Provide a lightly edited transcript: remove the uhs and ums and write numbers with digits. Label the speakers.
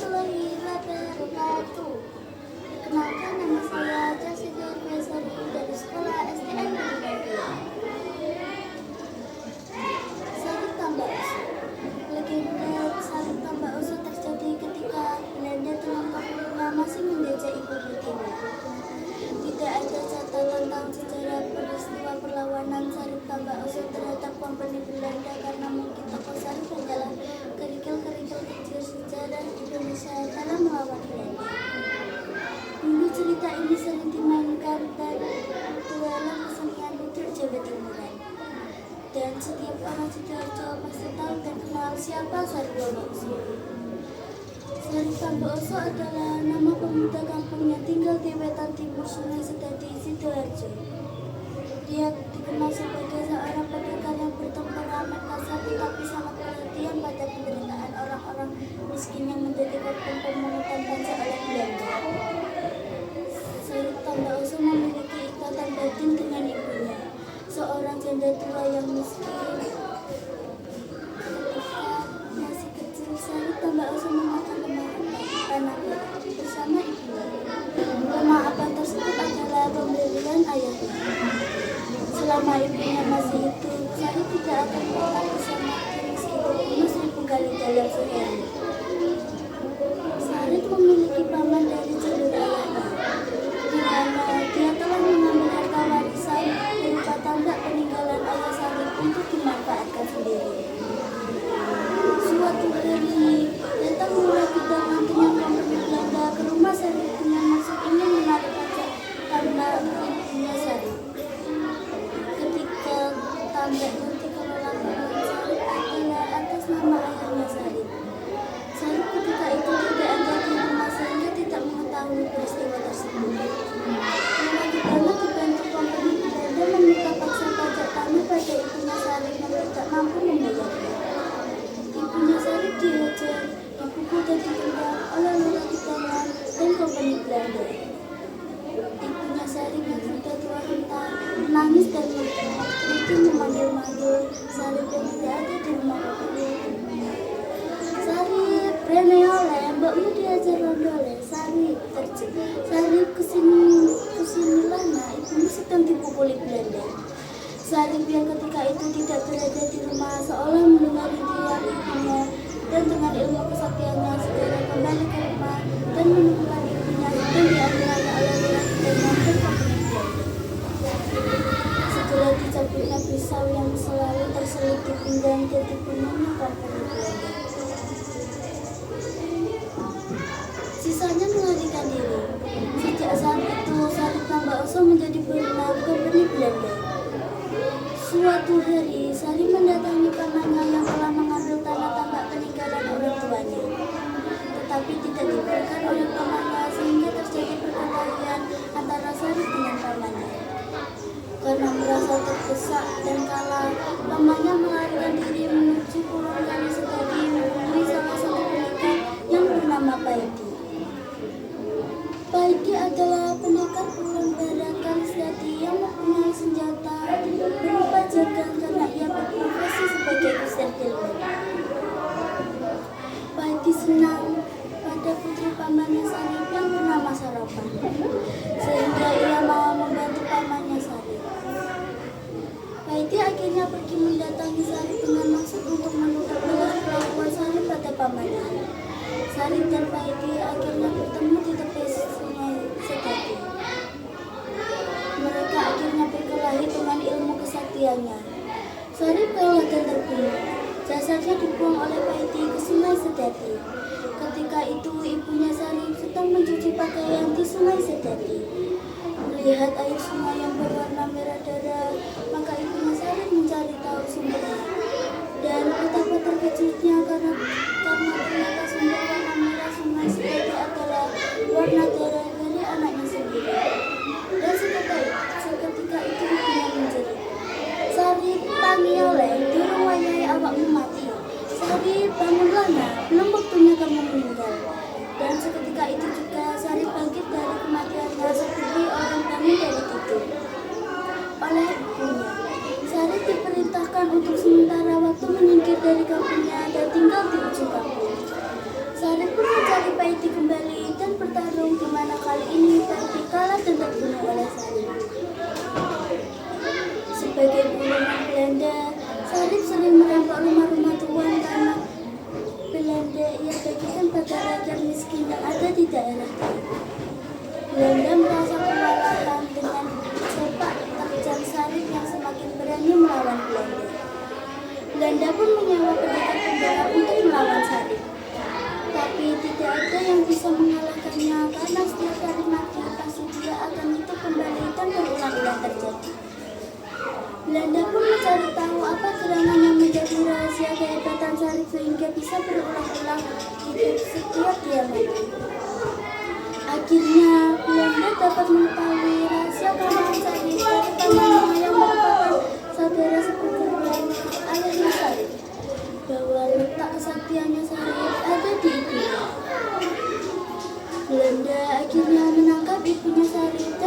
Speaker 1: warahmatullahi wabarakatuh. Perkenalkan, nama saya Jasidir Besari dari Sekolah SDN Negeri 2. Salib Tambak Usu. Legenda Salib Tambak Usu terjadi ketika Belanda dalam waktunya masih menjajah Ibu Pertiwi. Tidak ada catatan tentang sejarah peristiwa perlawanan Salib Tambak Usu terhadap Kompeni Belanda karena mungkin tokoh Salib adalah kerikil-kerikil kecil sejarah Indonesia dalam melawan Belanda. Dulu cerita ini sering dimainkan dalam kesenian ludruk Jawa Timuran. Dan setiap orang Sidoarjo pasti tahu dan kenal siapa Salib Tambak Usu. Salib Tambak Usu adalah nama pemuda kampung yang tinggal di wetan timur Sungai Sedadi, Sidoarjo. Dia dikenal sebagai seorang pendekar yang bertemperamen kasar tetapi sangat perhatian pada penderitaan orang-orang miskin yang menjadi korban pemungutan pajak oleh Belanda. Salib Tambak Usu memiliki ikatan batin dengan ibunya, seorang janda tua yang miskin. Ketika masih kecil, Salib Tambak Usu memakan tanah bersama ibunya. Pemaafan tersebut adalah pemberian ayahnya. Selama ibunya masih hidup, Salib tidak akan pernah bisa mati meskipun 1000 kali dalam sehari. Salib memiliki paman dari jalur ayahnya, di mana dia telah mengambil harta warisan berupa tambak peninggalan ayah Salib untuk dimanfaatkan sendiri. Suatu hari, datang mulai kedatangan dengan Kompeni Belanda ke rumah Salib dengan maksud ingin menarik pajak karena ibunya Salib. Ketika tambak yang dikelola oleh Salib adalah atas nama ayahnya Salib. Salib ketika itu tidak ada di rumah sehingga tidak mengetahui peristiwa tersebut. Lagi-lagi dibantu Kompeni Belanda meminta paksa pajak tanah pada ibunya Salib yang tidak mampu membayarnya. Ibunya Salib dihajar, dipukul dan ditendang oleh lelaki Belanda dan Kompeni Belanda. Ibunya Salib yang sudah tua renta menangis dan itu memanggil-manggil Salib yang tidak ada di rumah Kompeni. Salib, rene oleh, mbakmu diajar rondole. Salib, Salib kesinilah, nah ibumu sedang dipukuli Belanda. Salib yang ketika itu tidak berada di rumah seolah mendengar rintihan ibunya dan dengan ilmu kesaktiannya segera kembali ke rumah dan menemukan ibunya sedang dianiaya oleh lelaki dan Kompeni Belanda. Segera dicabutnya pisau yang selalu terselip di pinggang dan dibunuhnya Kompeni Belanda. Sisanya melarikan diri. Sejak saat itu Salib Tambak Usu menjadi buronan Kompeni Belanda. Suatu hari, Salib mendatangi pamannya yang telah mengambil tanah tambak peninggalan orang tuanya. Tetapi tidak diberikan oleh pamannya sehingga terjadi perkelahian antara Salib dengan pamannya. Karena merasa terdesak dan kalah, pamannya melarikan diri menuju Pulau Kali Sedadi menemui salah satu pendekar yang bernama Paidi. Paidi adalah pendekar Pulau Kali Sedadi yang mempunyai senjata berupa jagang karena ia berprofesi sebagai kusir ilmu. Paidi senang pada putri pamannya Salib yang bernama Saropa, sehingga ia mau membantu pamannya Salib. Paidi akhirnya pergi mendatangi Salib dengan maksud untuk menuntut balas perlakuan Salib pada pamannya. Salib dan Paidi akhirnya bertemu di tepi Sungai Sedadi. Mereka akhirnya berkelahi dengan ilmu kesaktiannya. Salib kalah dan terbunuh. Jasadnya dibuang oleh Paidi ke Sungai Sedadi. Ketika itu ibunya Salib sedang mencuci pakaian di Sungai Sedadi. Melihat air sungai yang berwarna merah darah, maka ibunya Salib mencari tahu sumbernya. Dan betapa terkejutnya karena ternyata sumber warna merah Sungai Sedadi adalah warna darah dari anaknya sendiri. Dan seketika itu ibunya menjerit, "Salib, tangi oleh, durung wayahe awakmu mati. Salib, bangunlah nak, belum waktunya kamu meninggal." Dan seketika itu juga Salib bangkit dari kematiannya seperti orang bangun dari tidur. Oleh ibunya, Salib diperintahkan untuk sementara waktu menyingkir dari kampungnya dan tinggal di ujung kampung. Salib pun mencari Paiti kembali dan bertarung di mana kali ini Paiti kalah dan terbunuh oleh Sarip. Sebagai buronan Belanda, Sarip sering merampok rumah-rumah tuan karena Belanda ia bagikan pada rakyat miskin yang ada di daerah itu. Belanda merasa kewalahan dengan sepak terjang Sarip yang semakin berani melawan Belanda. Belanda pun menyewa pendekar pembela untuk melawan Sarip. Tapi tidak ada yang bisa mengalahkannya karena setiap kali mati pasti dia akan hidup kembali dan berulang-ulang terjadi. Belanda pun mencari tahu apa gerangan yang menjadi rahasia kehebatan Sarip sehingga bisa berulang-ulang hidup setiap dia mati. Akhirnya Belanda dapat mengetahui rahasia kelemahan Sarip dari pamannya yang merupakan saudara sepupu ayahnya Sarip, bahwa letak kesaktiannya Sarip ada di ibunya. Belanda akhirnya menangkap ibunya Sarip